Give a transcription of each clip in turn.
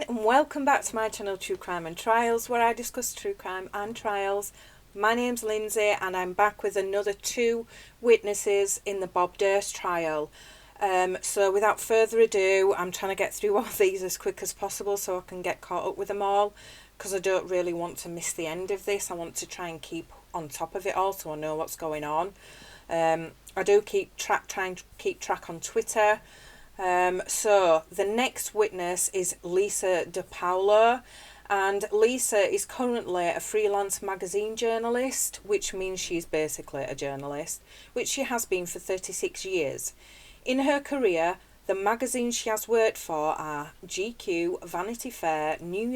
and welcome back to my channel True Crime and Trials, where I discuss true crime and trials. My name's Lindsay and I'm back with another 2 witnesses in the Bob Durst trial. So without further ado, I'm trying to get through all these as quick as possible so I can get caught up with them all, because I don't really want to miss the end of this. I want to try and keep on top of it all so I know what's going on. I do try and keep track on Twitter. So the next witness is Lisa DePaulo, and Lisa is currently a freelance magazine journalist, which means she's basically a journalist, which she has been for 36 years. In her career, the magazines she has worked for are GQ, Vanity Fair, New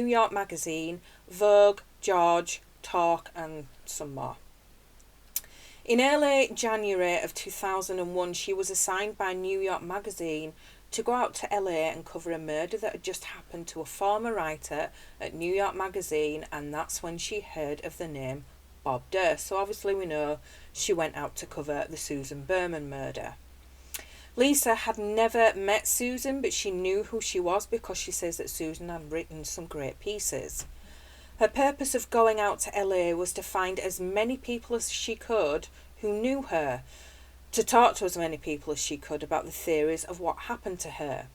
York Magazine, Vogue, George, Talk, and some more. In early January of 2001, she was assigned by New York Magazine to go out to LA and cover a murder that had just happened to a former writer at New York Magazine, and that's when she heard of the name Bob Durst. So obviously we know she went out to cover the Susan Berman murder. Lisa had never met Susan, but she knew who she was because she says that Susan had written some great pieces. Her purpose of going out to LA was to find as many people as she could who knew her, to talk to as many people as she could about the theories of what happened to her.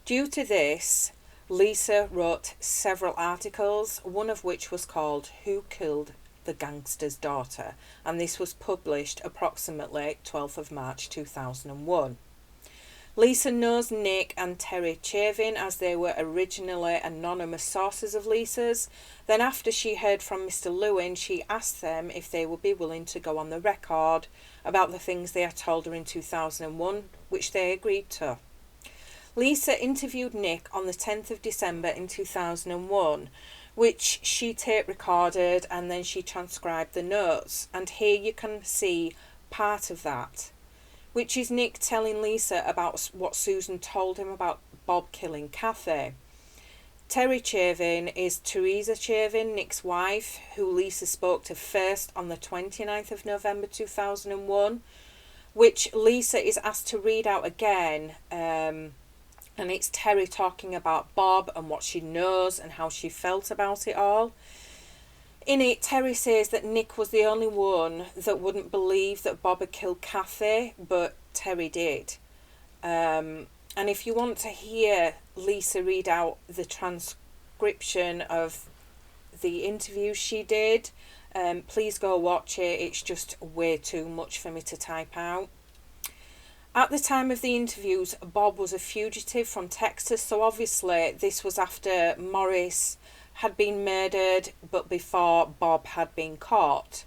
Due to this, Lisa wrote several articles, one of which was called Who Killed the Gangster's Daughter, and this was published approximately 12th of March 2001. Lisa knows Nick and Terry Chavin, as they were originally anonymous sources of Lisa's. Then after she heard from Mr. Lewin, she asked them if they would be willing to go on the record about the things they had told her in 2001, which they agreed to. Lisa interviewed Nick on the 10th of December in 2001, which she tape recorded, and then she transcribed the notes. And here you can see part of that, which is Nick telling Lisa about what Susan told him about Bob killing Kathy. Terry Chavin is Teresa Chavin, Nick's wife, who Lisa spoke to first on the 29th of November 2001, which Lisa is asked to read out again, and it's Terry talking about Bob and what she knows and how she felt about it all. In it, Terry says that Nick was the only one that wouldn't believe that Bob had killed Kathy, but Terry did. And if you want to hear Lisa read out the transcription of the interview she did, please go watch it. It's just way too much for me to type out. At the time of the interviews, Bob was a fugitive from Texas, so obviously this was after Morris had been murdered, but before Bob had been caught.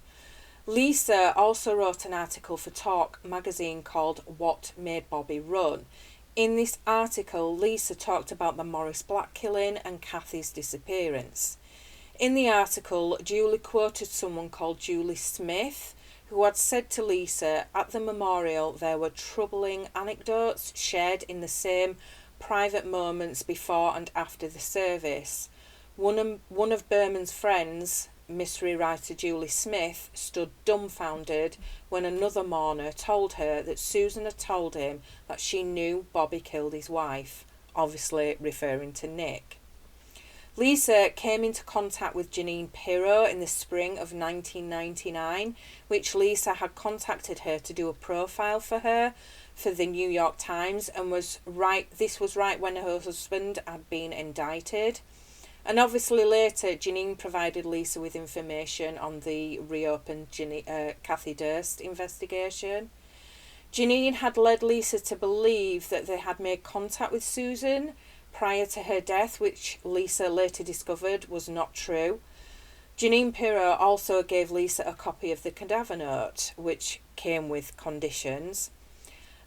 Lisa also wrote an article for Talk magazine called What Made Bobby Run. In this article, Lisa talked about the Morris Black killing and Kathy's disappearance. In the article, Julie quoted someone called Julie Smith, who had said to Lisa at the memorial there were troubling anecdotes shared in the same private moments before and after the service. One of Berman's friends, mystery writer Julie Smith, stood dumbfounded when another mourner told her that Susan had told him that she knew Bobby killed his wife, obviously referring to Nick. Lisa came into contact with Janine Pirro in the spring of 1999, which Lisa had contacted her to do a profile for her for the New York Times, and this was right when her husband had been indicted. And obviously later, Janine provided Lisa with information on the reopened Kathy Durst investigation. Janine had led Lisa to believe that they had made contact with Susan prior to her death, which Lisa later discovered was not true. Janine Pirro also gave Lisa a copy of the cadaver note, which came with conditions.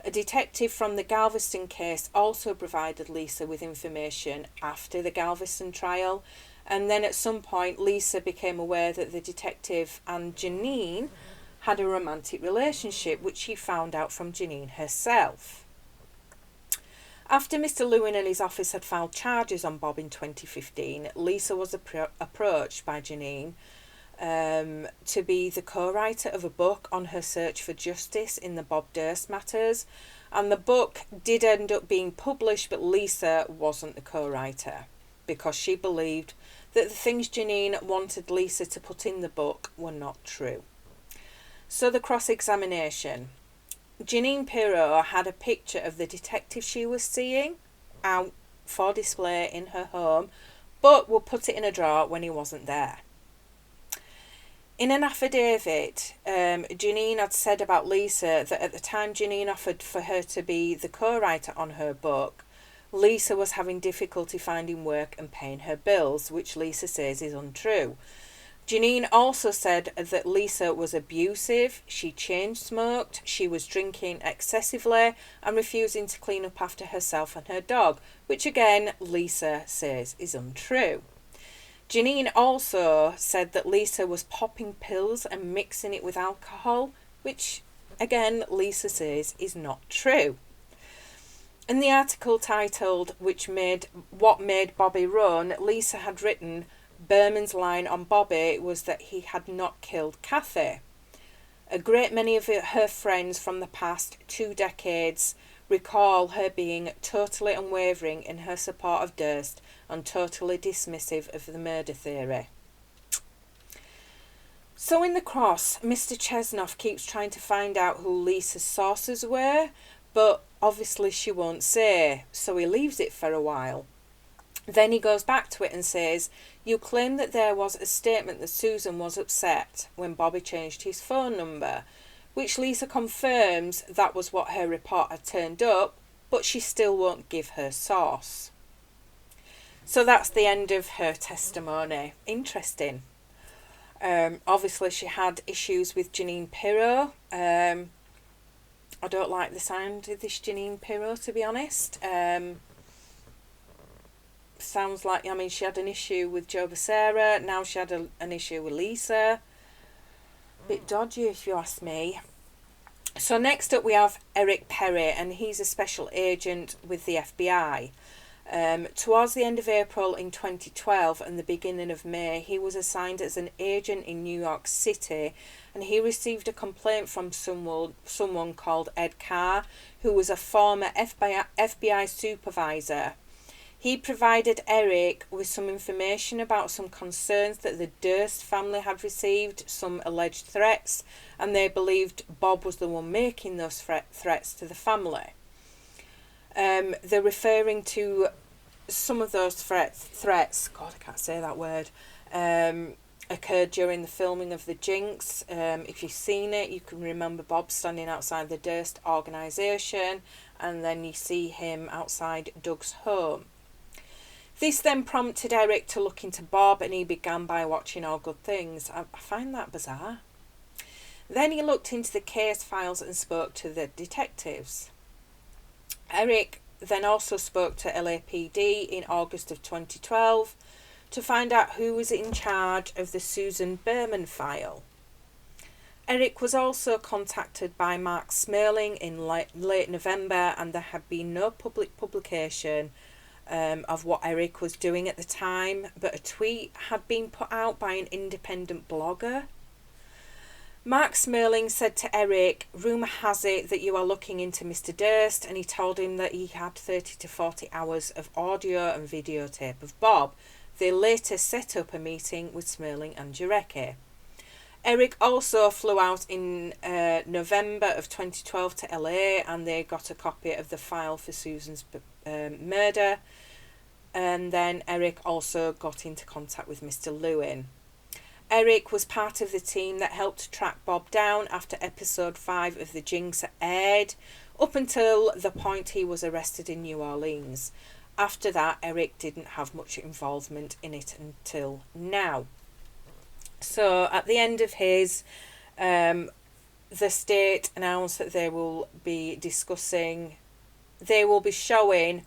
A detective from the Galveston case also provided Lisa with information after the Galveston trial, and then at some point Lisa became aware that the detective and Janine had a romantic relationship, which she found out from Janine herself. After Mr. Lewin and his office had filed charges on Bob in 2015, Lisa was approached by Janine to be the co-writer of a book on her search for justice in the Bob Durst matters, and the book did end up being published, but Lisa wasn't the co-writer. because she believed that the things Janine wanted Lisa to put in the book were not true. So the cross-examination. Janine Pirro had a picture of the detective she was seeing out for display in her home, but would put it in a drawer when he wasn't there. In an affidavit, Janine had said about Lisa that at the time Janine offered for her to be the co-writer on her book, Lisa was having difficulty finding work and paying her bills, which Lisa says is untrue. Janine also said that Lisa was abusive, she chain smoked, she was drinking excessively and refusing to clean up after herself and her dog, which again Lisa says is untrue. Janine also said that Lisa was popping pills and mixing it with alcohol, which again Lisa says is not true. In the article titled What Made Bobby Run, Lisa had written Berman's line on Bobby was that he had not killed Kathy. A great many of her friends from the past 2 decades recall her being totally unwavering in her support of Durst and totally dismissive of the murder theory. So in the cross, Mr. Chesnoff keeps trying to find out who Lisa's sources were, but obviously she won't say, so he leaves it for a while. Then he goes back to it and says, "You claim that there was a statement that Susan was upset when Bobby changed his phone number," which Lisa confirms that was what her report had turned up, but she still won't give her source. So that's the end of her testimony. Interesting. Obviously she had issues with Janine Pirro. I don't like the sound of this Janine Pirro, to be honest. Sounds like, I mean, she had an issue with Joe Becerra, now she had an issue with Lisa. Bit dodgy if you ask me. So next up we have Eric Perry, and he's a special agent with the FBI. Towards the end of April in 2012 and the beginning of May, he was assigned as an agent in New York City, and he received a complaint from someone called Ed Carr, who was a former FBI supervisor. He provided Eric with some information about some concerns that the Durst family had received, some alleged threats, and they believed Bob was the one making those threats to the family. They're referring to some of those threats, God, I can't say that word, occurred during the filming of The Jinx. If you've seen it, you can remember Bob standing outside the Durst organisation, and then you see him outside Doug's home. This then prompted Eric to look into Bob, and he began by watching All Good Things. I find that bizarre. Then he looked into the case files and spoke to the detectives. Eric then also spoke to LAPD in August of 2012 to find out who was in charge of the Susan Berman file. Eric was also contacted by Mark Smerling in late November, and there had been no public publication of what Eric was doing at the time, but a tweet had been put out by an independent blogger. Mark Smerling said to Eric, "Rumour has it that you are looking into Mr. Durst," and he told him that he had 30 to 40 hours of audio and videotape of Bob. They later set up a meeting with Smerling and Jarecki. Eric also flew out in November of 2012 to LA, and they got a copy of the file for Susan's murder. And then Eric also got into contact with Mr. Lewin. Eric was part of the team that helped track Bob down after episode 5 of The Jinx aired, up until the point he was arrested in New Orleans. After that, Eric didn't have much involvement in it until now. So at the end of his, the state announced that they will be showing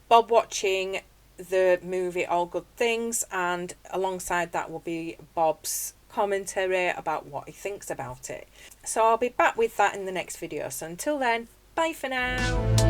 Bob watching the movie All Good Things, and alongside that will be Bob's commentary about what he thinks about it. So I'll be back with that in the next video. So until then, bye for now.